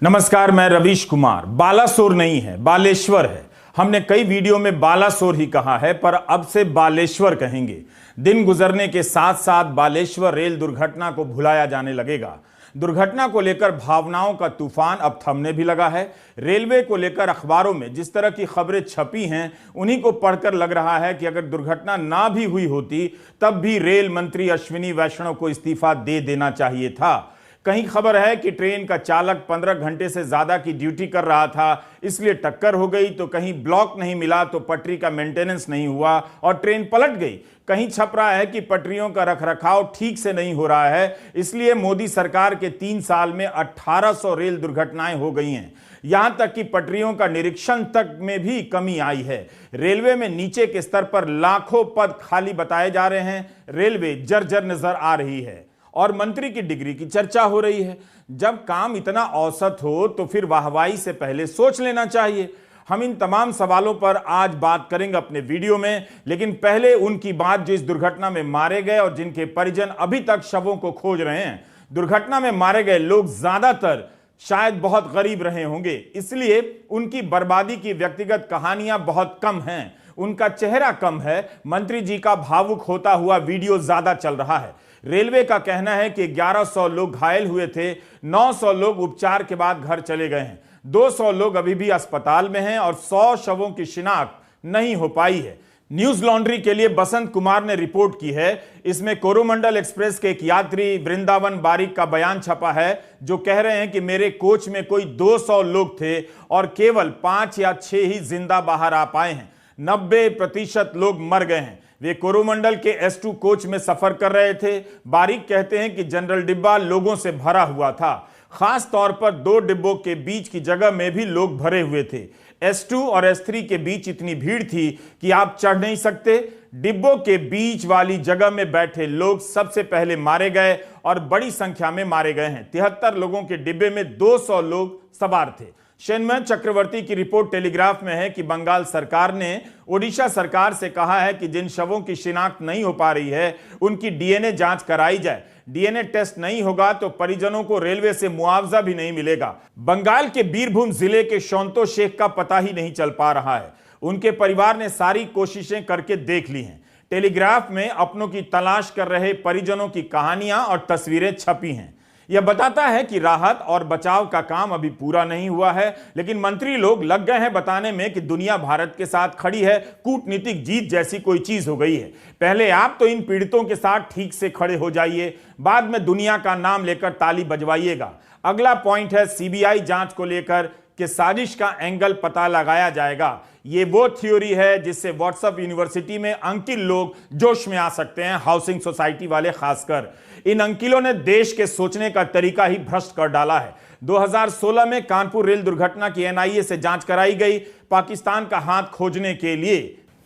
नमस्कार, मैं रवीश कुमार। बालासोर नहीं है, बालेश्वर है। हमने कई वीडियो में बालासोर ही कहा है, पर अब से बालेश्वर कहेंगे। दिन गुजरने के साथ साथ बालेश्वर रेल दुर्घटना को भुलाया जाने लगेगा। दुर्घटना को लेकर भावनाओं का तूफान अब थमने भी लगा है। रेलवे को लेकर अखबारों में जिस तरह की खबरें छपी हैं, उन्हीं को पढ़कर लग रहा है कि अगर दुर्घटना ना भी हुई होती तब भी रेल मंत्री अश्विनी वैष्णव को इस्तीफा दे देना चाहिए था। कहीं खबर है कि ट्रेन का चालक 15 घंटे से ज्यादा की ड्यूटी कर रहा था, इसलिए टक्कर हो गई। तो कहीं ब्लॉक नहीं मिला तो पटरी का मेंटेनेंस नहीं हुआ और ट्रेन पलट गई। कहीं छप रहा है कि पटरियों का रखरखाव ठीक से नहीं हो रहा है, इसलिए मोदी सरकार के 3 साल में 1800 रेल दुर्घटनाएं हो गई हैं। यहां तक कि पटरियों का निरीक्षण तक में भी कमी आई है। रेलवे में नीचे के स्तर पर लाखों पद खाली बताए जा रहे हैं। रेलवे जर्जर नजर आ रही है और मंत्री की डिग्री की चर्चा हो रही है। जब काम इतना औसत हो तो फिर वाहवाही से पहले सोच लेना चाहिए। हम इन तमाम सवालों पर आज बात करेंगे अपने वीडियो में, लेकिन पहले उनकी बात जो इस दुर्घटना में मारे गए और जिनके परिजन अभी तक शवों को खोज रहे हैं। दुर्घटना में मारे गए लोग ज्यादातर शायद बहुत गरीब रहे होंगे, इसलिए उनकी बर्बादी की व्यक्तिगत कहानियां बहुत कम हैं, उनका चेहरा कम है। मंत्री जी का भावुक होता हुआ वीडियो ज्यादा चल रहा है। रेलवे का कहना है कि 1100 लोग घायल हुए थे, 900 लोग उपचार के बाद घर चले गए हैं, 200 लोग अभी भी अस्पताल में हैं और 100 शवों की शिनाख्त नहीं हो पाई है। न्यूज लॉन्ड्री के लिए बसंत कुमार ने रिपोर्ट की है। इसमें कोरोमंडल एक्सप्रेस के एक यात्री वृंदावन बारिक का बयान छपा है, जो कह रहे हैं कि मेरे कोच में कोई 200 लोग थे और केवल 5 या 6 ही जिंदा बाहर आ पाए हैं। 90% लोग मर गए हैं। वे कोरोमंडल के S2 कोच में सफर कर रहे थे। बारिक कहते हैं कि जनरल डिब्बा लोगों से भरा हुआ था, खास तौर पर 2 डिब्बों के बीच की जगह में भी लोग भरे हुए थे। S2 और S3 के बीच इतनी भीड़ थी कि आप चढ़ नहीं सकते। डिब्बों के बीच वाली जगह में बैठे लोग सबसे पहले मारे गए और बड़ी संख्या में मारे गए हैं। 73 लोगों के डिब्बे में 200 लोग सवार थे। शेन्मय चक्रवर्ती की रिपोर्ट टेलीग्राफ में है कि बंगाल सरकार ने ओडिशा सरकार से कहा है कि जिन शवों की शिनाख्त नहीं हो पा रही है, उनकी डीएनए जांच कराई जाए। डीएनए टेस्ट नहीं होगा तो परिजनों को रेलवे से मुआवजा भी नहीं मिलेगा। बंगाल के बीरभूम जिले के शोंतो शेख का पता ही नहीं चल पा रहा है। उनके परिवार ने सारी कोशिशें करके देख ली हैं। टेलीग्राफ में अपनों की तलाश कर रहे परिजनों की कहानियां और तस्वीरें छपी हैं। यह बताता है कि राहत और बचाव का काम अभी पूरा नहीं हुआ है, लेकिन मंत्री लोग लग गए हैं बताने में कि दुनिया भारत के साथ खड़ी है, कूटनीतिक जीत जैसी कोई चीज हो गई है। पहले आप तो इन पीड़ितों के साथ ठीक से खड़े हो जाइए, बाद में दुनिया का नाम लेकर ताली बजवाइएगा। अगला पॉइंट है सीबीआई जांच को लेकर कि साजिश का एंगल पता लगाया जाएगा। ये वो थ्योरी है जिससे व्हाट्सएप यूनिवर्सिटी में अंकिल लोग जोश में आ सकते हैं, हाउसिंग सोसाइटी वाले खासकर। इन अंकिलों ने देश के सोचने का तरीका ही भ्रष्ट कर डाला है। 2016 में कानपुर रेल दुर्घटना की एनआईए से जांच कराई गई, पाकिस्तान का हाथ खोजने के लिए।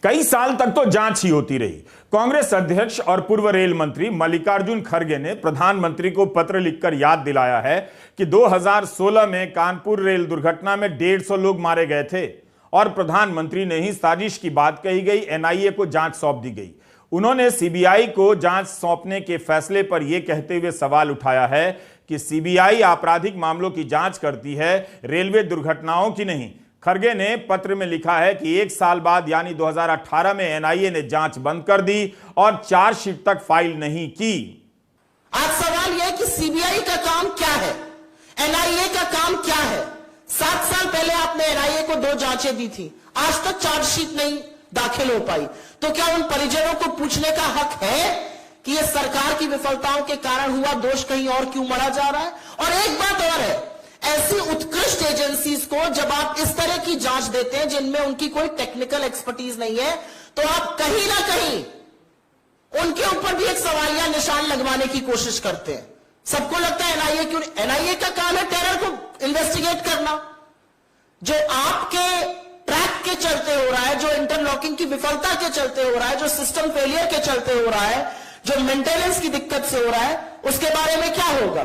कई साल तक तो जांच ही होती रही। कांग्रेस अध्यक्ष और पूर्व रेल मंत्री मल्लिकार्जुन खड़गे ने प्रधानमंत्री को पत्र लिखकर याद दिलाया है कि 2016 में कानपुर रेल दुर्घटना में 150 लोग मारे गए थे और प्रधानमंत्री ने ही साजिश की बात कही गई, एनआईए को जांच सौंप दी गई। उन्होंने सीबीआई को जांच सौंपने के फैसले पर यह कहते हुए सवाल उठाया है कि सीबीआई आपराधिक मामलों की जांच करती है, रेलवे दुर्घटनाओं की नहीं। खड़गे ने पत्र में लिखा है कि 1 साल बाद यानी 2018 में एनआईए ने जांच बंद कर दी और चार्जशीट तक फाइल नहीं की। आज सवाल यह कि सीबीआई का काम क्या है, एनआईए का काम क्या है। 7 साल पहले आपने एनआईए को 2 जांचें दी थी, आज तक चार्जशीट नहीं दाखिल हो पाई। तो क्या उन परिजनों को पूछने का हक है कि यह सरकार की विफलताओं के कारण हुआ, दोष कहीं और क्यों मढ़ा जा रहा है? और एक बात और है, ऐसी उत्कृष्ट एजेंसीज को जब आप इस तरह की जांच देते हैं जिनमें उनकी कोई टेक्निकल एक्सपर्टीज नहीं है, तो आप कहीं ना कहीं उनके ऊपर भी एक सवालिया निशान लगवाने की कोशिश करते हैं। सबको लगता है एनआईए क्यों? एनआईए का काम है टेरर को इन्वेस्टिगेट करना। जो आपके ट्रैक के चलते हो रहा है, जो इंटरलॉकिंग की विफलता के चलते हो रहा है, जो सिस्टम फेलियर के चलते हो रहा है, जो मेंटेनेंस की दिक्कत से हो रहा है, उसके बारे में क्या होगा?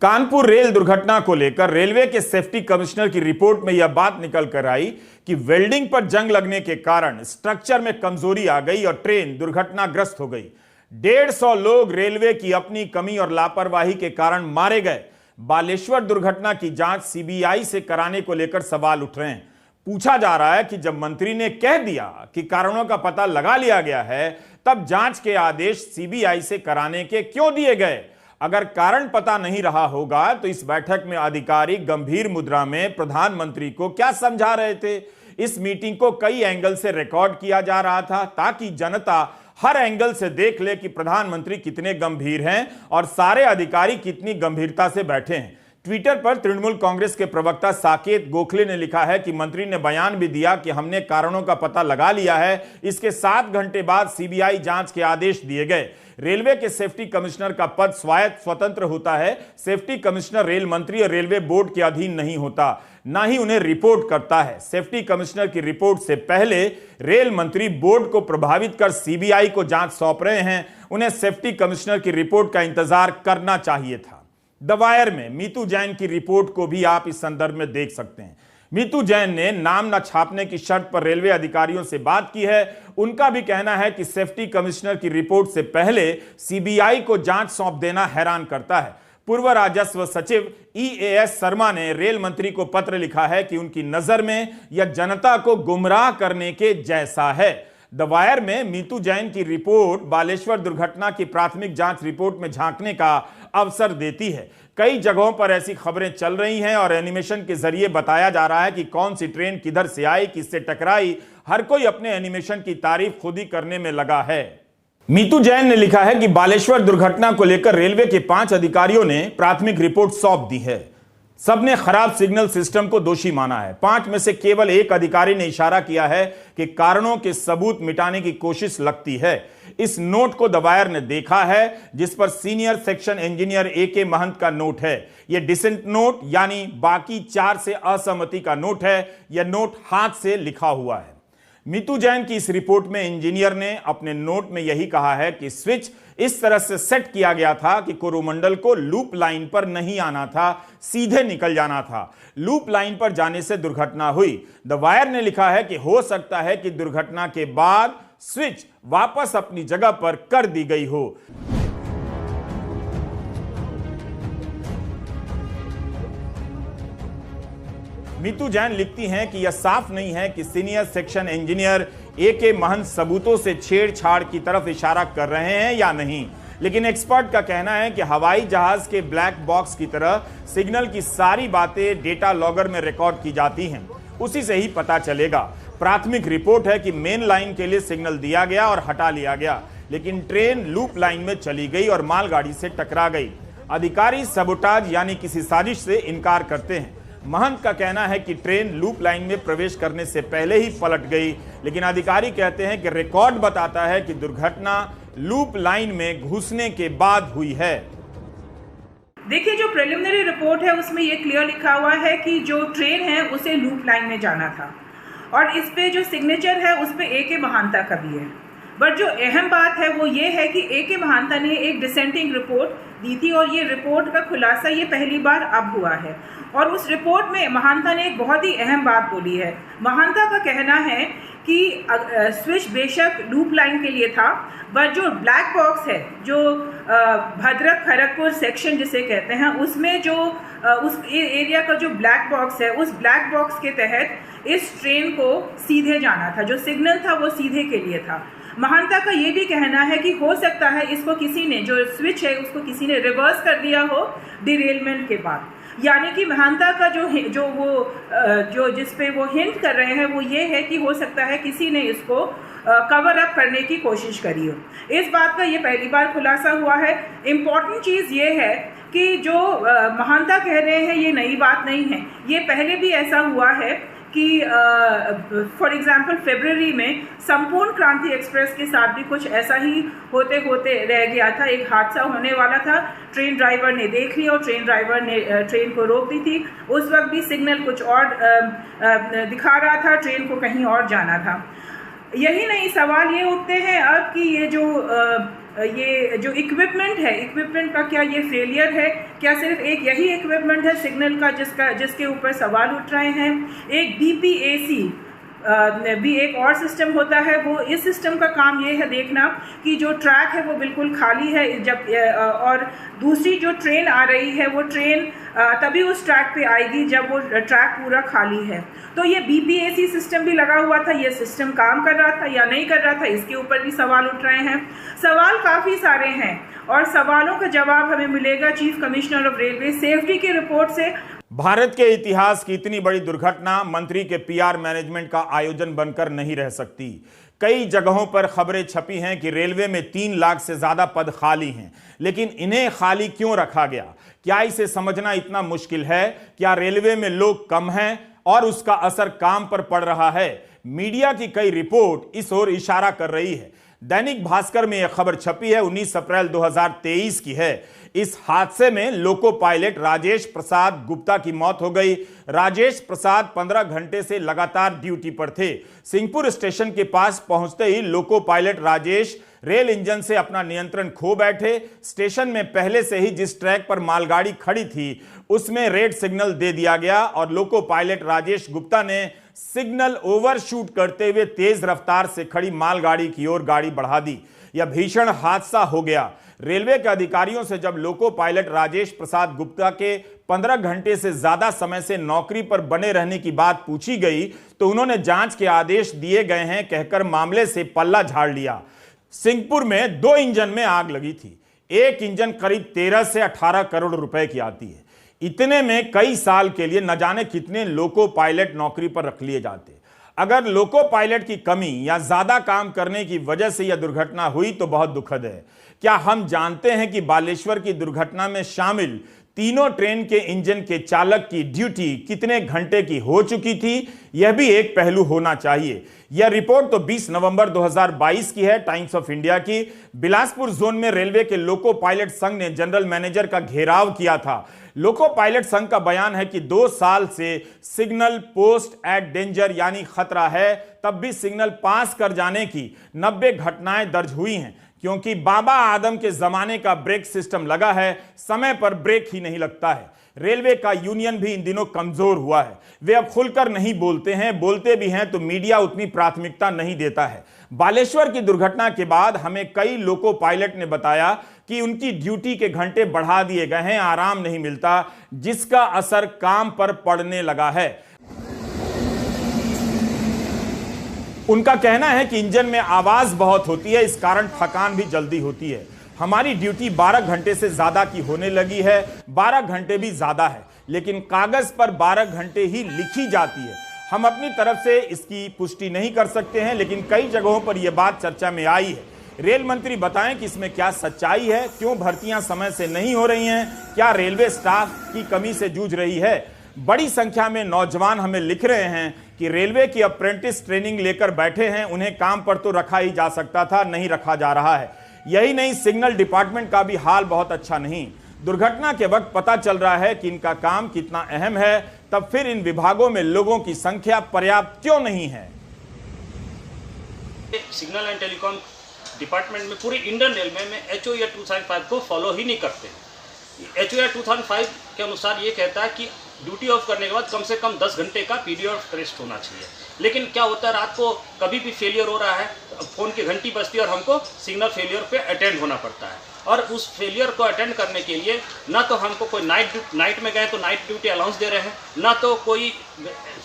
कानपुर रेल दुर्घटना को लेकर रेलवे के सेफ्टी कमिश्नर की रिपोर्ट में यह बात निकल कर आई कि वेल्डिंग पर जंग लगने के कारण स्ट्रक्चर में कमजोरी आ गई और ट्रेन दुर्घटनाग्रस्त हो गई। 150 लोग रेलवे की अपनी कमी और लापरवाही के कारण मारे गए। बालेश्वर दुर्घटना की जांच सीबीआई से कराने को लेकर सवाल उठ रहे हैं। पूछा जा रहा है कि जब मंत्री ने कह दिया कि कारणों का पता लगा लिया गया है, तब जांच के आदेश सीबीआई से कराने के क्यों दिए गए? अगर कारण पता नहीं रहा होगा तो इस बैठक में अधिकारी गंभीर मुद्रा में प्रधानमंत्री को क्या समझा रहे थे? इस मीटिंग को कई एंगल से रिकॉर्ड किया जा रहा था ताकि जनता हर एंगल से देख ले कि प्रधानमंत्री कितने गंभीर हैं और सारे अधिकारी कितनी गंभीरता से बैठे हैं। ट्विटर पर तृणमूल कांग्रेस के प्रवक्ता साकेत गोखले ने लिखा है कि मंत्री ने बयान भी दिया कि हमने कारणों का पता लगा लिया है। इसके 7 घंटे बाद सीबीआई जांच के आदेश दिए गए। रेलवे के सेफ्टी कमिश्नर का पद स्वायत्त स्वतंत्र होता है। सेफ्टी कमिश्नर रेल मंत्री और रेलवे बोर्ड के अधीन नहीं होता, ना ही उन्हें रिपोर्ट करता है। सेफ्टी कमिश्नर की रिपोर्ट से पहले रेल मंत्री बोर्ड को प्रभावित कर सीबीआई को जांच सौंप रहे हैं। उन्हें सेफ्टी कमिश्नर की रिपोर्ट का इंतजार करना चाहिए था। द वायर में मीतू जैन की रिपोर्ट को भी आप इस संदर्भ में देख सकते हैं। मीतू जैन ने नाम न छापने की शर्त पर रेलवे अधिकारियों से बात की है। उनका भी कहना है कि सेफ्टी कमिश्नर की रिपोर्ट से पहले सीबीआई को जांच सौंप देना हैरान करता है। पूर्व राजस्व सचिव EAS शर्मा ने रेल मंत्री को पत्र लिखा है कि उनकी नजर में यह जनता को गुमराह करने के जैसा है। द वायर में मीतू जैन की रिपोर्ट बालेश्वर दुर्घटना की प्राथमिक जांच रिपोर्ट में झांकने का अवसर देती है। कई जगहों पर ऐसी खबरें चल रही हैं और एनिमेशन के जरिए बताया जा रहा है कि कौन सी ट्रेन किधर से आई, किससे टकराई। हर कोई अपने एनिमेशन की तारीफ खुद ही करने में लगा है। मीतू जैन ने लिखा है कि बालेश्वर दुर्घटना को लेकर रेलवे के 5 अधिकारियों ने प्राथमिक रिपोर्ट सौंप दी है। सबने खराब सिग्नल सिस्टम को दोषी माना है। 5 में से केवल 1 अधिकारी ने इशारा किया है कि कारणों के सबूत मिटाने की कोशिश लगती है। इस नोट को द वायर ने देखा है, जिस पर सीनियर सेक्शन इंजीनियर AK महंत का नोट है। यह डिसेंट नोट यानी बाकी 4 से असहमति का नोट है। यह नोट हाथ से लिखा हुआ है। मीतू जैन की इस रिपोर्ट में इंजीनियर ने अपने नोट में यही कहा है कि स्विच इस तरह से सेट किया गया था कि कोरोमंडल को लूप लाइन पर नहीं आना था, सीधे निकल जाना था। लूप लाइन पर जाने से दुर्घटना हुई। द वायर ने लिखा है कि हो सकता है कि दुर्घटना के बाद स्विच वापस अपनी जगह पर कर दी गई हो। मीतू जैन लिखती हैं कि यह साफ नहीं है कि सीनियर सेक्शन इंजीनियर AK महंत सबूतों से छेड़छाड़ की तरफ इशारा कर रहे हैं या नहीं, लेकिन एक्सपर्ट का कहना है कि हवाई जहाज के ब्लैक बॉक्स की तरह सिग्नल की सारी बातें डेटा लॉगर में रिकॉर्ड की जाती हैं, उसी से ही पता चलेगा। प्राथमिक रिपोर्ट है कि मेन लाइन के लिए सिग्नल दिया गया और हटा लिया गया, लेकिन ट्रेन लूप लाइन में चली गई और मालगाड़ी से टकरा गई। अधिकारी सबोटाज यानी किसी साजिश से इनकार करते हैं। महंत का कहना है कि ट्रेन लूप लाइन में प्रवेश करने से पहले ही पलट गई, लेकिन अधिकारी कहते हैं कि रिकॉर्ड बताता है कि दुर्घटना लूप लाइन में घुसने के बाद हुई है। देखिए, जो प्रिलिमिनरी रिपोर्ट है उसमें ये क्लियर लिखा हुआ है कि जो ट्रेन है उसे लूप लाइन में जाना था और इस पे जो सिग्नेचर है उस पे AK महांता का भी है। बट जो अहम बात है वो ये है कि AK महांता ने एक डिसेंटिंग रिपोर्ट दी थी और ये रिपोर्ट का खुलासा ये पहली बार अब हुआ है और उस रिपोर्ट में महांता ने एक बहुत ही अहम बात बोली है। महांता का कहना है कि स्विच बेशक लूप लाइन के लिए था, बट जो ब्लैक बॉक्स है, जो भद्रक खड़गपुर सेक्शन जिसे कहते हैं, उसमें जो उस एरिया का जो ब्लैक बॉक्स है, उस ब्लैक बॉक्स के तहत इस ट्रेन को सीधे जाना था। जो सिग्नल था वो सीधे के लिए था। महांता का ये भी कहना है कि हो सकता है इसको किसी ने, जो स्विच है उसको किसी ने रिवर्स कर दिया हो डिरेलमेंट के बाद। यानी कि महांता का जो जिस पे वो हिंट कर रहे हैं वो ये है कि हो सकता है किसी ने इसको कवर अप करने की कोशिश करी हो। इस बात का ये पहली बार खुलासा हुआ है। इम्पॉर्टेंट चीज़ ये है कि जो महांता कह रहे हैं ये नई बात नहीं है। ये पहले भी ऐसा हुआ है कि फॉर एग्जांपल फरवरी में संपूर्ण क्रांति एक्सप्रेस के साथ भी कुछ ऐसा ही होते होते रह गया था। एक हादसा होने वाला था, ट्रेन ड्राइवर ने देख लिया और ट्रेन ड्राइवर ने ट्रेन को रोक दी थी। उस वक्त भी सिग्नल कुछ और दिखा रहा था, ट्रेन को कहीं और जाना था। यही नहीं, सवाल ये उठते हैं अब कि ये जो इक्विपमेंट है, इक्विपमेंट का क्या ये फेलियर है? क्या सिर्फ एक यही इक्विपमेंट है सिग्नल का जिसके ऊपर सवाल उठ रहे हैं? एक BPAC भी एक और सिस्टम होता है। वो इस सिस्टम का काम ये है देखना कि जो ट्रैक है वो बिल्कुल खाली है, जब और दूसरी जो ट्रेन आ रही है वो ट्रेन तभी उस ट्रैक पे आएगी जब वो ट्रैक पूरा खाली है। तो ये BPAC सिस्टम भी लगा हुआ था, ये सिस्टम काम कर रहा था या नहीं कर रहा था, इसके ऊपर भी सवाल उठ रहे हैं। सवाल काफ़ी सारे हैं और सवालों का जवाब हमें मिलेगा chief commissioner of railway safety की रिपोर्ट से। भारत के इतिहास की इतनी बड़ी दुर्घटना मंत्री के PR मैनेजमेंट का आयोजन बनकर नहीं रह सकती। कई जगहों पर खबरें छपी हैं कि रेलवे में 3 लाख से ज्यादा पद खाली हैं, लेकिन इन्हें खाली क्यों रखा गया? क्या इसे समझना इतना मुश्किल है? क्या रेलवे में लोग कम हैं और उसका असर काम पर पड़ रहा है? मीडिया की कई रिपोर्ट इस ओर इशारा कर रही है। दैनिक भास्कर में यह खबर छपी है, 19 अप्रैल 2023 की है। इस हादसे में लोको पायलट राजेश प्रसाद गुप्ता की मौत हो गई। राजेश प्रसाद 15 घंटे से लगातार ड्यूटी पर थे। सिंहपुर स्टेशन के पास पहुंचते ही loco pilot Rajesh rail engine से अपना नियंत्रण खो बैठे। स्टेशन में पहले से ही जिस ट्रैक पर मालगाड़ी खड़ी थी उसमें रेड सिग्नल दे दिया गया और लोको पायलट राजेश गुप्ता ने सिग्नल ओवरशूट करते हुए तेज रफ्तार से खड़ी मालगाड़ी की ओर गाड़ी बढ़ा दी। यह भीषण हादसा हो गया। रेलवे के अधिकारियों से जब लोको पायलट राजेश प्रसाद गुप्ता के 15 घंटे से ज्यादा समय से नौकरी पर बने रहने की बात पूछी गई तो उन्होंने जांच के आदेश दिए गए हैं कहकर मामले से पल्ला झाड़ लिया। सिंहपुर में 2 इंजन में आग लगी थी। एक इंजन करीब 13 से 18 करोड़ रुपए की आती है। इतने में कई साल के लिए न जाने कितने लोको पायलट नौकरी पर रख लिए जाते। अगर लोको पायलट की कमी या ज्यादा काम करने की वजह से यह दुर्घटना हुई तो बहुत दुखद है। क्या हम जानते हैं कि बालेश्वर की दुर्घटना में शामिल तीनों ट्रेन के इंजन के चालक की ड्यूटी कितने घंटे की हो चुकी थी? यह भी एक पहलू होना चाहिए। यह रिपोर्ट तो 20 नवंबर 2022 की है, टाइम्स ऑफ इंडिया की। बिलासपुर जोन में रेलवे के लोको पायलट संघ ने जनरल मैनेजर का घेराव किया था। लोको पायलट संघ का बयान है कि 2 साल से सिग्नल पोस्ट एट डेंजर यानी खतरा है, तब भी सिग्नल पास कर जाने की 90 घटनाएं दर्ज हुई हैं। क्योंकि बाबा आदम के जमाने का ब्रेक सिस्टम लगा है, समय पर ब्रेक ही नहीं लगता है। रेलवे का यूनियन भी इन दिनों कमजोर हुआ है। वे अब खुलकर नहीं बोलते हैं, बोलते भी हैं तो मीडिया उतनी प्राथमिकता नहीं देता है। बालेश्वर की दुर्घटना के बाद हमें कई लोको पायलट ने बताया कि उनकी ड्यूटी के घंटे बढ़ा दिए गए हैं, आराम नहीं मिलता, जिसका असर काम पर पड़ने लगा है। उनका कहना है कि इंजन में आवाज बहुत होती है, इस कारण थकान भी जल्दी होती है। हमारी ड्यूटी 12 घंटे से ज्यादा की होने लगी है, 12 घंटे भी ज्यादा है, लेकिन कागज पर 12 घंटे ही लिखी जाती है। हम अपनी तरफ से इसकी पुष्टि नहीं कर सकते हैं, लेकिन कई जगहों पर यह बात चर्चा में आई है। रेल मंत्री बताएं कि इसमें क्या सच्चाई है, क्यों भर्तियां समय से नहीं हो रही हैं, क्या रेलवे स्टाफ की कमी से जूझ रही है। बड़ी संख्या में नौजवान हमें लिख रहे हैं कि रेलवे की अप्रेंटिस ट्रेनिंग लेकर बैठे हैं, उन्हें काम पर तो रखा ही जा सकता था, नहीं रखा जा रहा है। यही नहीं, सिग्नल डिपार्टमेंट का भी हाल बहुत अच्छा नहीं। दुर्घटना के वक्त पता चल रहा है कि इनका काम कितना अहम है, तब फिर इन विभागों में लोगों की संख्या पर्याप्त क्यों नहीं है। सिग्नल एंड टेलीकॉम डिपार्टमेंट में पूरे इंडियन रेलवे में HOA 2005 को फॉलो ही नहीं करते। HOA 2005 के अनुसार ये कहता है कि ड्यूटी ऑफ करने के बाद कम से कम 10 घंटे का पीरियड ऑफ रेस्ट होना चाहिए। लेकिन क्या होता है, रात को कभी भी फेलियर हो रहा है, फ़ोन की घंटी बजती है और हमको सिग्नल फेलियर पे अटेंड होना पड़ता है। और उस फेलियर को अटेंड करने के लिए ना तो हमको कोई नाइट में गए तो नाइट ड्यूटी अलाउंस दे रहे हैं, ना तो कोई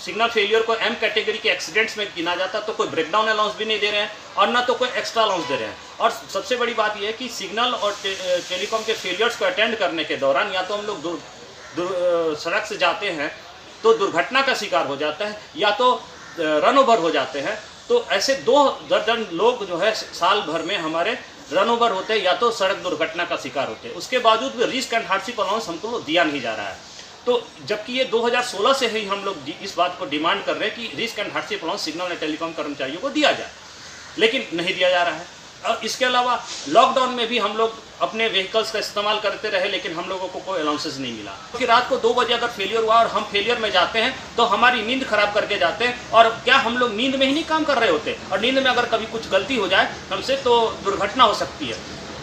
सिग्नल फेलियर को M कैटेगरी के एक्सीडेंट्स में गिना जाता तो कोई ब्रेकडाउन अलाउंस भी नहीं दे रहे हैं, और ना तो कोई एक्स्ट्रा अलाउंस दे रहे हैं। और सबसे बड़ी बात यह है कि सिग्नल और टेलीकॉम के फेलियर्स को अटेंड करने के दौरान या तो हम लोग सड़क से जाते हैं तो दुर्घटना का शिकार हो जाता है, या तो रन ओवर हो जाते हैं। तो ऐसे 2 दर्जन लोग जो है साल भर में हमारे रन ओवर होते हैं या तो सड़क दुर्घटना का शिकार होते हैं। उसके बावजूद भी रिस्क एंड हार्डशिप अलाउंस हमको दिया नहीं जा रहा है। तो जबकि ये 2016 से ही हम लोग इस बात को डिमांड कर रहे हैं कि risk and hardship allowance signal and telecom कर्मचारियों को दिया जाए, लेकिन नहीं दिया जा रहा है। और इसके अलावा लॉकडाउन में भी हम लोग अपने व्हीकल्स का इस्तेमाल करते रहे, लेकिन हम लोगों को कोई अलाउंसेस नहीं मिला। क्योंकि रात को 2 बजे अगर फेलियर हुआ और हम फेलियर में जाते हैं तो हमारी नींद खराब करके जाते हैं। और क्या हम लोग नींद में ही नहीं काम कर रहे होते, और नींद में अगर कभी कुछ गलती हो जाए हमसे तो दुर्घटना हो सकती है।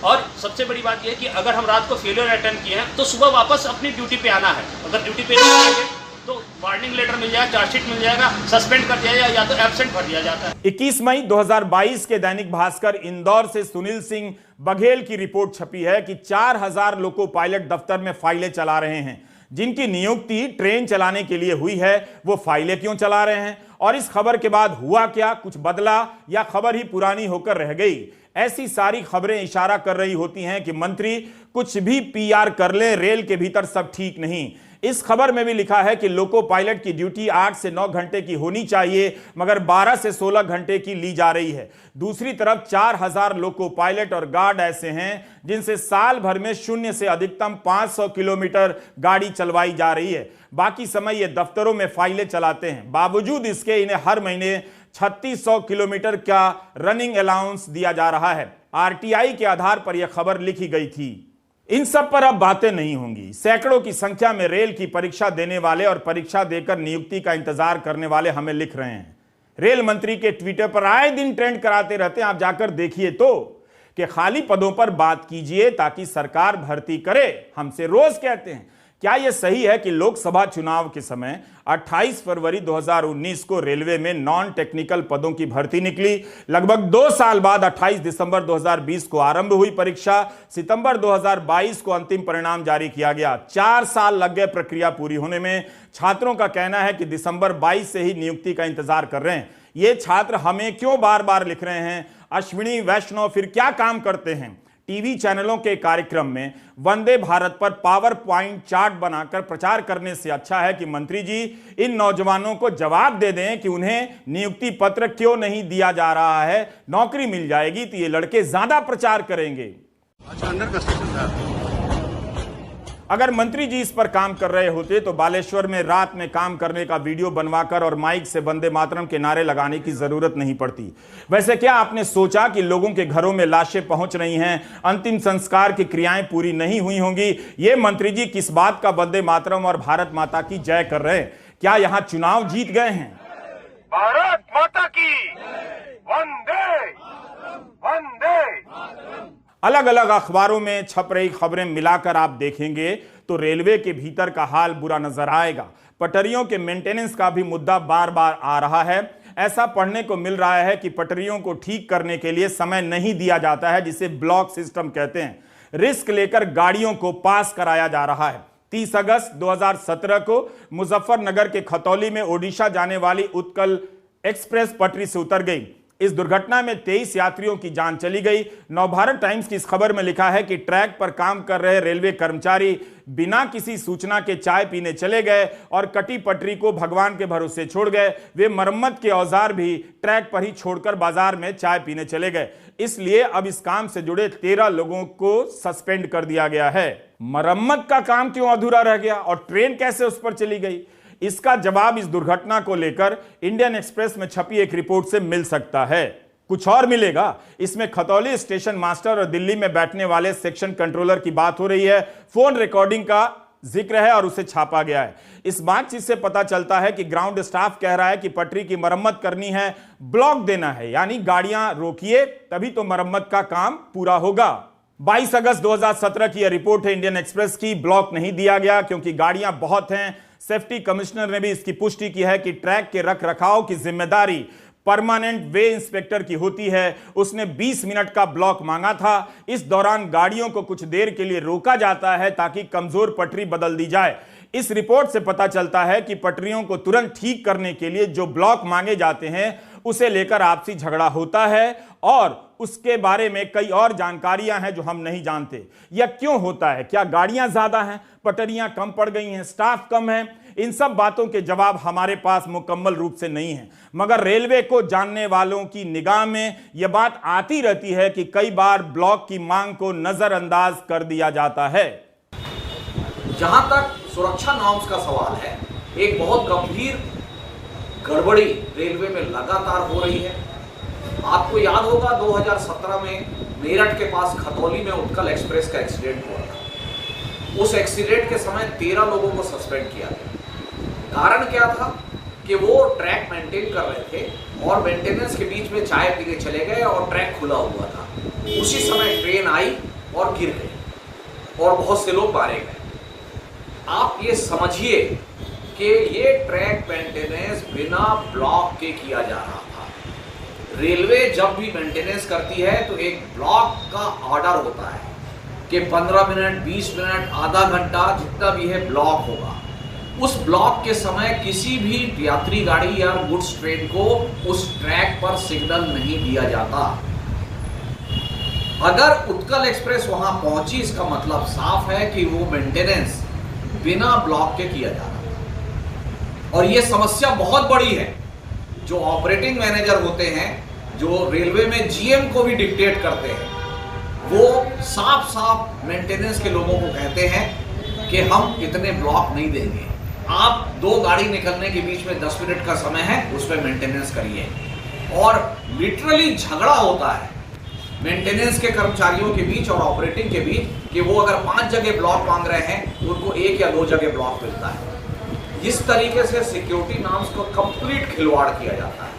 और सबसे बड़ी बात यह है कि अगर हम रात को फेलियर अटेंड किए हैं तो सुबह वापस अपनी ड्यूटी पे आना है। अगर ड्यूटी पे नहीं आएंगे तो वार्निंग वार्निंग लेटर मिल जाएगा, चार्जशीट मिल जाएगा, सस्पेंड कर दिया जाएगा या तो एब्सेंट कर दिया जाता है। 21 मई 2022 के दैनिक भास्कर इंदौर से सुनील सिंह बघेल की रिपोर्ट छपी है कि 4000 लोको पायलट दफ्तर में फाइलें चला रहे हैं। जिनकी नियुक्ति ट्रेन चलाने के लिए हुई है वो फाइलें क्यों चला रहे हैं, और इस खबर के बाद हुआ क्या, कुछ बदला या खबर ही पुरानी होकर रह गई। ऐसी सारी खबरें इशारा कर रही होती हैं कि मंत्री कुछ भी पीआर कर लें, रेल के भीतर सब ठीक नहीं। इस खबर में भी लिखा है कि लोको पायलट की ड्यूटी 8 से 9 घंटे की होनी चाहिए, मगर 12 से 16 घंटे की ली जा रही है। दूसरी तरफ 4000 लोको पायलट और गार्ड ऐसे हैं जिनसे साल भर में 0 से अधिकतम 500 किलोमीटर गाड़ी चलवाई जा रही है। बाकी समय ये दफ्तरों में फाइलें चलाते हैं। बावजूद इसके इन्हें हर महीने 3600 किलोमीटर का रनिंग अलाउंस दिया जा रहा है। आरटीआई के आधार पर यह खबर लिखी गई थी। इन सब पर अब बातें नहीं होंगी। सैकड़ों की संख्या में रेल की परीक्षा देने वाले और परीक्षा देकर नियुक्ति का इंतजार करने वाले हमें लिख रहे हैं। रेल मंत्री के ट्विटर पर आए दिन ट्रेंड कराते रहते हैं, आप जाकर देखिए तो, कि खाली पदों पर बात कीजिए ताकि सरकार भर्ती करे। हमसे रोज कहते हैं। क्या यह सही है कि लोकसभा चुनाव के समय 28 फरवरी 2019 को रेलवे में नॉन टेक्निकल पदों की भर्ती निकली। लगभग 2 साल बाद 28 दिसंबर 2020 को आरंभ हुई परीक्षा। सितंबर 2022 को अंतिम परिणाम जारी किया गया। 4 साल लग गए प्रक्रिया पूरी होने में। छात्रों का कहना है कि दिसंबर 22 से ही नियुक्ति का इंतजार कर रहे हैं। ये छात्र हमें क्यों बार बार लिख रहे हैं, अश्विनी वैष्णव फिर क्या काम करते हैं? टीवी चैनलों के कार्यक्रम में वंदे भारत पर पावर पॉइंट चार्ट बनाकर प्रचार करने से अच्छा है कि मंत्री जी इन नौजवानों को जवाब दे दें कि उन्हें नियुक्ति पत्र क्यों नहीं दिया जा रहा है। नौकरी मिल जाएगी तो ये लड़के ज्यादा प्रचार करेंगे। अच्छा, अंडर कंस्ट्रक्शन था। अगर मंत्री जी इस पर काम कर रहे होते तो बालेश्वर में रात में काम करने का वीडियो बनवाकर और माइक से वंदे मातरम के नारे लगाने की जरूरत नहीं पड़ती। वैसे क्या आपने सोचा कि लोगों के घरों में लाशें पहुंच रही हैं, अंतिम संस्कार की क्रियाएं पूरी नहीं हुई होंगी? ये मंत्री जी किस बात का वंदे मातरम और भारत माता की जय कर रहे हैं? क्या यहां चुनाव जीत गए हैं? भारत माता की वंदे वंदे। अलग अलग अखबारों में छप रही खबरें मिलाकर आप देखेंगे तो रेलवे के भीतर का हाल बुरा नजर आएगा। पटरियों के मेंटेनेंस का भी मुद्दा बार बार आ रहा है। ऐसा पढ़ने को मिल रहा है कि पटरियों को ठीक करने के लिए समय नहीं दिया जाता है, जिसे ब्लॉक सिस्टम कहते हैं। रिस्क लेकर गाड़ियों को पास कराया जा रहा है। 30 अगस्त 2017 को मुजफ्फरनगर के खतौली में ओडिशा जाने वाली उत्कल एक्सप्रेस पटरी से उतर गई। इस दुर्घटना में 23 यात्रियों की जान चली गई। नवभारत टाइम्स की इस खबर में लिखा है कि ट्रैक पर काम कर रहे रेलवे कर्मचारी बिना किसी सूचना के चाय पीने चले गए और कटी पटरी को भगवान के भरोसे छोड़ गए। वे मरम्मत के औजार भी ट्रैक पर ही छोड़कर बाजार में चाय पीने चले गए। इसलिए अब इस काम से जुड़े 13 लोगों को सस्पेंड कर दिया गया है। मरम्मत का काम क्यों अधूरा रह गया और ट्रेन कैसे उस पर चली गई? इसका जवाब इस दुर्घटना को लेकर इंडियन एक्सप्रेस में छपी एक रिपोर्ट से मिल सकता है। कुछ और मिलेगा। इसमें खतौली स्टेशन मास्टर और दिल्ली में बैठने वाले सेक्शन कंट्रोलर की बात हो रही है। फोन रिकॉर्डिंग का जिक्र है और उसे छापा गया है। इस बातचीत से पता चलता है कि ग्राउंड स्टाफ कह रहा है कि पटरी की मरम्मत करनी है, ब्लॉक देना है, यानी गाड़ियां रोकिए तभी तो मरम्मत का काम पूरा होगा। 22 अगस्त 2017 की यह रिपोर्ट है इंडियन एक्सप्रेस की। ब्लॉक नहीं दिया गया क्योंकि गाड़ियां बहुत हैं। सेफ्टी कमिश्नर ने भी इसकी पुष्टि की है कि ट्रैक के रख रखाव की जिम्मेदारी परमानेंट वे इंस्पेक्टर की होती है। उसने 20 मिनट का ब्लॉक मांगा था। इस दौरान गाड़ियों को कुछ देर के लिए रोका जाता है ताकि कमजोर पटरी बदल दी जाए। इस रिपोर्ट से पता चलता है कि पटरियों को तुरंत ठीक करने के लिए जो ब्लॉक मांगे जाते हैं उसे लेकर आपसी झगड़ा होता है और उसके बारे में कई और जानकारियां हैं जो हम नहीं जानते। यह क्यों होता है? क्या गाड़ियां ज्यादा हैं, पटरियां कम पड़ गई हैं, स्टाफ कम है? इन सब बातों के जवाब हमारे पास मुकम्मल रूप से नहीं है, मगर रेलवे को जानने वालों की निगाह में यह बात आती रहती है कि कई बार ब्लॉक की मांग को नजरअंदाज कर दिया जाता है। जहां तक सुरक्षा नॉर्म्स का सवाल है, एक बहुत गंभीर गड़बड़ी रेलवे में लगातार हो रही है। आपको याद होगा 2017 में मेरठ के पास खतौली में उत्कल एक्सप्रेस का एक्सीडेंट हुआ था। उस एक्सीडेंट के समय 13 लोगों को सस्पेंड किया गया। कारण क्या था कि वो ट्रैक मेंटेन कर रहे थे और मेंटेनेंस के बीच में चाय पीने चले गए और ट्रैक खुला हुआ था। उसी समय ट्रेन आई और गिर गई और बहुत से लोग मारे गए। आप ये समझिए कि ये ट्रैक मेंटेनेंस बिना ब्लॉक के किया जा रहा था। रेलवे जब भी मेंटेनेंस करती है तो एक ब्लॉक का ऑर्डर होता है कि 15 मिनट, 20 मिनट, आधा घंटा, जितना भी है ब्लॉक होगा। उस ब्लॉक के समय किसी भी यात्री गाड़ी या गुड्स ट्रेन को उस ट्रैक पर सिग्नल नहीं दिया जाता। अगर उत्कल एक्सप्रेस वहां पहुंची, इसका मतलब साफ है कि वो मेंटेनेंस बिना ब्लॉक के किया जा रहा है। और ये समस्या बहुत बड़ी है। जो ऑपरेटिंग मैनेजर होते हैं, जो रेलवे में जीएम को भी डिक्टेट करते हैं, वो साफ साफ मेंटेनेंस के लोगों को कहते हैं कि हम इतने ब्लॉक नहीं देंगे, आप 2 गाड़ी निकलने के बीच में 10 मिनट का समय है, उसमें मेंटेनेंस करिए। और लिटरली झगड़ा होता है मेंटेनेंस के कर्मचारियों के बीच और ऑपरेटिंग के बीच कि वो अगर 5 जगह ब्लॉक मांग रहे हैं, उनको 1 या 2 जगह ब्लॉक मिलता है। इस तरीके से सिक्योरिटी नॉर्म्स को कंप्लीट खिलवाड़ किया जाता है।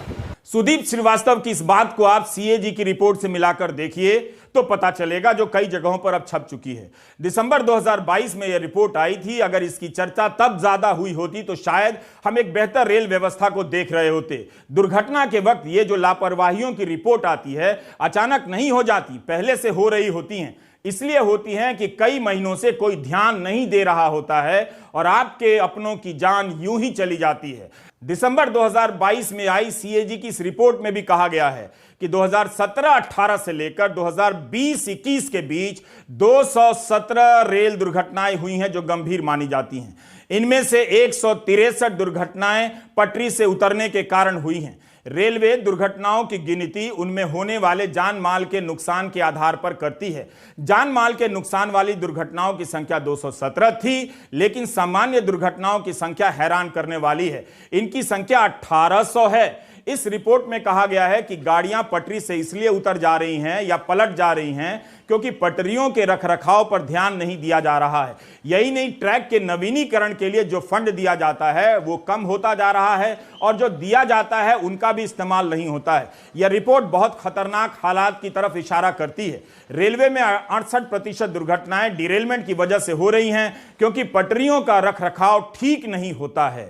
सुदीप श्रीवास्तव की इस बात को आप सीएजी की रिपोर्ट से मिलाकर देखिए तो पता चलेगा, जो कई जगहों पर अब छप चुकी है। दिसंबर 2022 में यह रिपोर्ट आई थी। अगर इसकी चर्चा तब ज्यादा हुई होती तो शायद हम एक बेहतर रेल व्यवस्था को देख रहे होते। दुर्घटना के वक्त ये जो लापरवाहियों की रिपोर्ट आती है, अचानक नहीं हो जाती, पहले से हो रही होती हैं। इसलिए होती हैं कि कई महीनों से कोई ध्यान नहीं दे रहा होता है और आपके अपनों की जान यूं ही चली जाती है। दिसंबर 2022 में आई सीएजी की इस रिपोर्ट में भी कहा गया है कि 2017-18 से लेकर 2020-21 के बीच 217 रेल दुर्घटनाएं हुई हैं जो गंभीर मानी जाती हैं। इनमें से 163 दुर्घटनाएं पटरी से उतरने के कारण हुई हैं। रेलवे दुर्घटनाओं की गिनती उनमें होने वाले जान माल के नुकसान के आधार पर करती है। जान माल के नुकसान वाली दुर्घटनाओं की संख्या 217 थी, लेकिन सामान्य दुर्घटनाओं की संख्या हैरान करने वाली है। इनकी संख्या 1800 है। इस रिपोर्ट में कहा गया है कि गाड़ियां पटरी से इसलिए उतर जा रही हैं या पलट जा रही हैं क्योंकि पटरियों के रखरखाव पर ध्यान नहीं दिया जा रहा है। यही नहीं, ट्रैक के नवीनीकरण के लिए जो फंड दिया जाता है वो कम होता जा रहा है और जो दिया जाता है उनका भी इस्तेमाल नहीं होता है। यह रिपोर्ट बहुत खतरनाक हालात की तरफ इशारा करती है। रेलवे में 68% दुर्घटनाएं डिरेलमेंट की वजह से हो रही हैं क्योंकि पटरियों का रखरखाव ठीक नहीं होता है।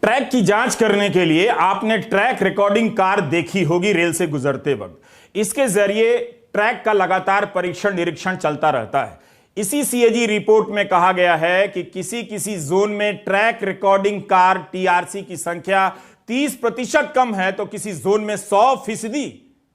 ट्रैक की जांच करने के लिए आपने ट्रैक रिकॉर्डिंग कार देखी होगी रेल से गुजरते वक्त। इसके जरिए ट्रैक का लगातार परीक्षण निरीक्षण चलता रहता है। इसी सीएजी रिपोर्ट में कहा गया है कि किसी जोन में ट्रैक रिकॉर्डिंग कार टीआरसी की संख्या 30% कम है तो किसी जोन में 100%।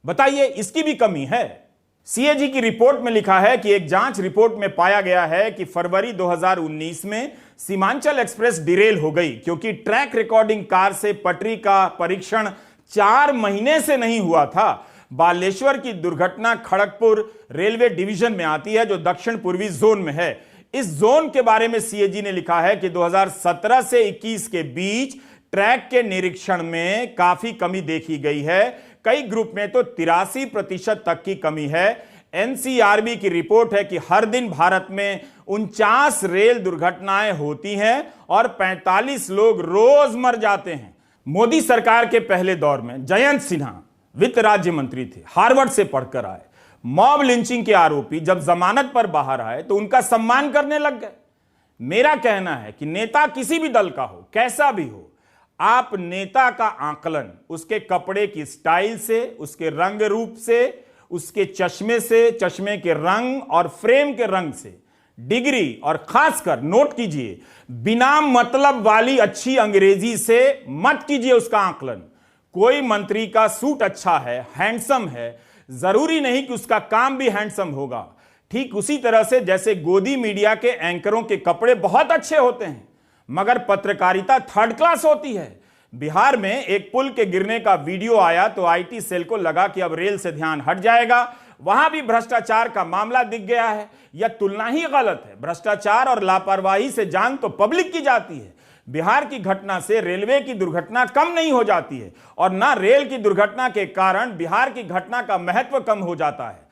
बताइए, इसकी भी कमी है। सीएजी की रिपोर्ट में लिखा है कि एक जांच रिपोर्ट में पाया गया है कि फरवरी 2019 में सीमांचल एक्सप्रेस डिरेल हो गई क्योंकि ट्रैक रिकॉर्डिंग कार से पटरी का परीक्षण 4 महीने से नहीं हुआ था। बालेश्वर की दुर्घटना खड़गपुर रेलवे डिवीजन में आती है जो दक्षिण पूर्वी जोन में है। इस जोन के बारे में सीएजी ने लिखा है कि 2017 से 21 के बीच ट्रैक के निरीक्षण में काफी कमी देखी गई है। कई ग्रुप में तो 83% तक की कमी है। एनसीआरबी की रिपोर्ट है कि हर दिन भारत में 49 रेल दुर्घटनाएं होती हैं और 45 लोग रोज मर जाते हैं। मोदी सरकार के पहले दौर में जयंत सिन्हा वित्त राज्य मंत्री थे, हार्वर्ड से पढ़कर आए। मॉब लिंचिंग के आरोपी जब जमानत पर बाहर आए तो उनका सम्मान करने लग गए। मेरा कहना है कि नेता किसी भी दल का हो, कैसा भी हो, आप नेता का आकलन उसके कपड़े की स्टाइल से, उसके रंग रूप से, उसके चश्मे से, चश्मे के रंग और फ्रेम के रंग से, डिग्री और खासकर नोट कीजिए, बिना मतलब वाली अच्छी अंग्रेजी से मत कीजिए उसका आकलन। कोई मंत्री का सूट अच्छा है, हैंडसम है, जरूरी नहीं कि उसका काम भी हैंडसम होगा। ठीक उसी तरह से जैसे गोदी मीडिया के एंकरों के कपड़े बहुत अच्छे होते हैं मगर पत्रकारिता 3rd क्लास होती है। बिहार में एक पुल के गिरने का वीडियो आया तो आईटी सेल को लगा कि अब रेल से ध्यान हट जाएगा। वहां भी भ्रष्टाचार का मामला दिख गया है। यह तुलना ही गलत है। भ्रष्टाचार और लापरवाही से जान तो पब्लिक की जाती है। बिहार की घटना से रेलवे की दुर्घटना कम नहीं हो जाती है और ना रेल की दुर्घटना के कारण बिहार की घटना का महत्व कम हो जाता है।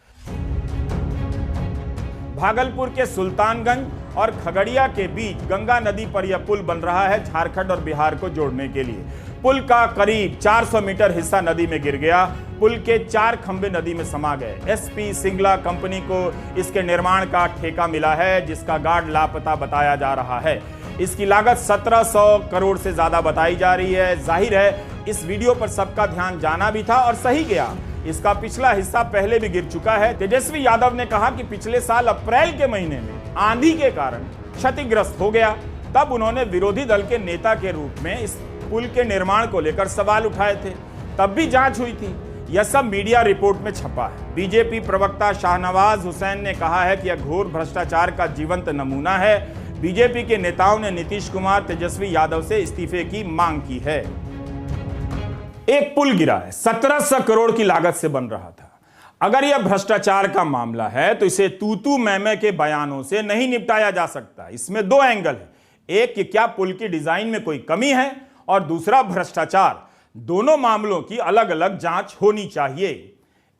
भागलपुर के सुल्तानगंज और खगड़िया के बीच गंगा नदी पर यह पुल बन रहा है झारखंड और बिहार को जोड़ने के लिए। पुल का करीब 400 मीटर हिस्सा नदी में गिर गया। पुल के 4 खंभे नदी में समा गए। एसपी सिंगला कंपनी को इसके निर्माण का ठेका मिला है जिसका गार्ड लापता बताया जा रहा है। इसकी लागत 1700 करोड़ से ज्यादा बताई जा रही है। जाहिर है इस वीडियो पर सबका ध्यान जाना भी था और सही गया। इसका पिछला हिस्सा पहले भी गिर चुका है। तेजस्वी यादव ने कहा कि पिछले साल अप्रैल के महीने में आंधी के कारण क्षतिग्रस्त हो गया। तब उन्होंने विरोधी दल के नेता के रूप में इस पुल के निर्माण को लेकर सवाल उठाए थे। तब भी जांच हुई थी। यह सब मीडिया रिपोर्ट में छपा है। बीजेपी प्रवक्ता शाहनवाज हुसैन ने कहा है कि यह घोर भ्रष्टाचार का जीवंत नमूना है। बीजेपी के नेताओं ने नीतीश कुमार, तेजस्वी यादव से इस्तीफे की मांग की है। एक पुल गिरा है, 1700 करोड़ की लागत से बन रहा था। अगर यह भ्रष्टाचार का मामला है तो इसे तू मैं के बयानों से नहीं निपटाया जा सकता। इसमें दो एंगल है, एक कि क्या पुल की डिजाइन में कोई कमी है और दूसरा भ्रष्टाचार। दोनों मामलों की अलग अलग जांच होनी चाहिए।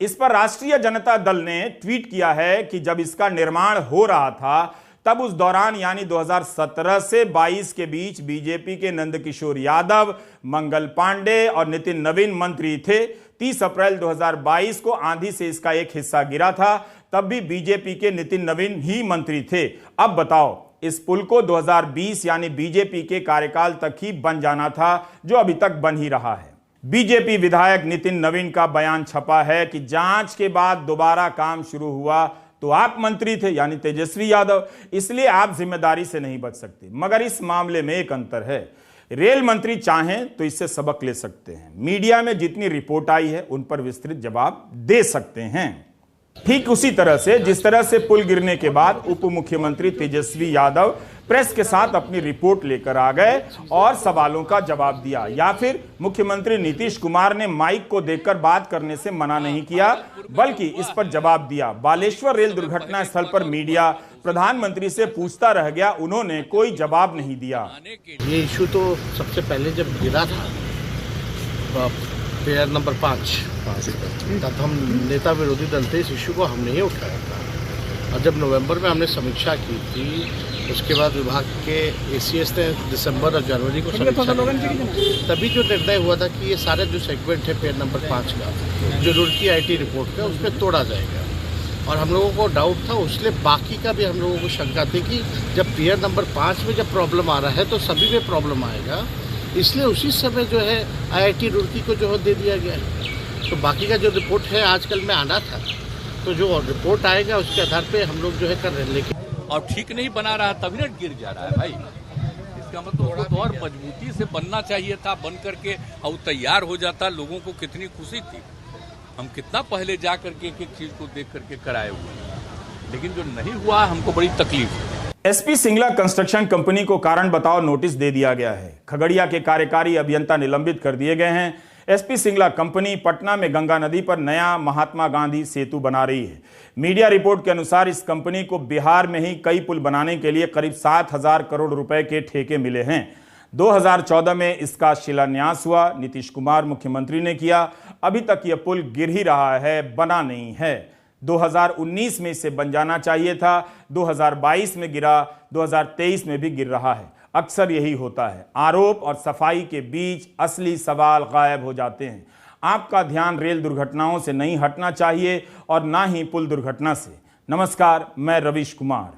इस पर राष्ट्रीय जनता दल ने ट्वीट किया है कि जब इसका निर्माण हो रहा था तब उस दौरान यानी 2017 से 22 के बीच बीजेपी के नंदकिशोर यादव, मंगल पांडे और नितिन नवीन मंत्री थे। 30 अप्रैल 2022 को आंधी से इसका एक हिस्सा गिरा था। तब भी बीजेपी के नितिन नवीन ही मंत्री थे। अब बताओ, इस पुल को 2020 यानी बीजेपी के कार्यकाल तक ही बन जाना था, जो अभी तक बन ही रहा है। बीजेपी विधायक नितिन नवीन का बयान छपा है कि जांच के बाद दोबारा काम शुरू हुआ तो आप मंत्री थे यानी तेजस्वी यादव, इसलिए आप जिम्मेदारी से नहीं बच सकते। मगर इस मामले में एक अंतर है, रेल मंत्री चाहें तो इससे सबक ले सकते हैं। मीडिया में जितनी रिपोर्ट आई है उन पर विस्तृत जवाब दे सकते हैं। ठीक उसी तरह से जिस तरह से पुल गिरने के बाद उप मुख्यमंत्री तेजस्वी यादव प्रेस के साथ अपनी रिपोर्ट लेकर आ गए और सवालों का जवाब दिया, या फिर मुख्यमंत्री नीतीश कुमार ने माइक को देखकर बात करने से मना नहीं किया बल्कि इस पर जवाब दिया। बालेश्वर रेल दुर्घटना स्थल पर मीडिया प्रधानमंत्री से पूछता रह गया, उन्होंने कोई जवाब नहीं दिया। ये इशू तो सबसे पहले जब गिरा था पेयर नंबर 5 तब हम नेता विरोधी दल थे, इस इशू को हमने ही उठाया था। और जब नवंबर में हमने समीक्षा की थी, उसके बाद विभाग के एसीएस ने दिसंबर और जनवरी को समीक्षा की, तभी जो निर्णय हुआ था कि ये सारे जो सेगमेंट है पेयर नंबर 5 का जो रुड़की आईटी रिपोर्ट का, उसमें तोड़ा जाएगा। और हम लोगों को डाउट था, उसलिए बाकी का भी हम लोगों को शंका थी कि जब पेयर नंबर 5 में जब प्रॉब्लम आ रहा है तो सभी में प्रॉब्लम आएगा, इसलिए उसी समय जो है आईआईटी रुड़की को जो है दे दिया गया है। तो बाकी का जो रिपोर्ट है आजकल में आना था, तो जो रिपोर्ट आएगा उसके आधार पे हम लोग जो है कर रहे हैं। लेकिन और ठीक नहीं बना रहा तभी ना गिर जा रहा है भाई। इसका मतलब तो और मजबूती से बनना चाहिए था, बन करके और तैयार हो जाता, लोगों को कितनी खुशी थी। हम कितना पहले जा करके एक एक चीज को देख करके कराए हुए, लेकिन जो नहीं हुआ हमको बड़ी तकलीफ है। एसपी सिंगला कंस्ट्रक्शन कंपनी को कारण बताओ नोटिस दे दिया गया है। खगड़िया के कार्यकारी अभियंता निलंबित कर दिए गए हैं। एसपी सिंगला कंपनी पटना में गंगा नदी पर नया महात्मा गांधी सेतु बना रही है। मीडिया रिपोर्ट के अनुसार इस कंपनी को बिहार में ही कई पुल बनाने के लिए करीब 7,000 करोड़ रुपए के ठेके मिले हैं। 2014 में इसका शिलान्यास हुआ, नीतीश कुमार मुख्यमंत्री ने किया। अभी तक यह पुल गिर ही रहा है, बना नहीं है। 2019 में इसे बन जाना चाहिए था, 2022 में गिरा, 2023 में भी गिर रहा है। अक्सर यही होता है, आरोप और सफाई के बीच असली सवाल गायब हो जाते हैं। आपका ध्यान रेल दुर्घटनाओं से नहीं हटना चाहिए और ना ही पुल दुर्घटना से। नमस्कार, मैं रवीश कुमार।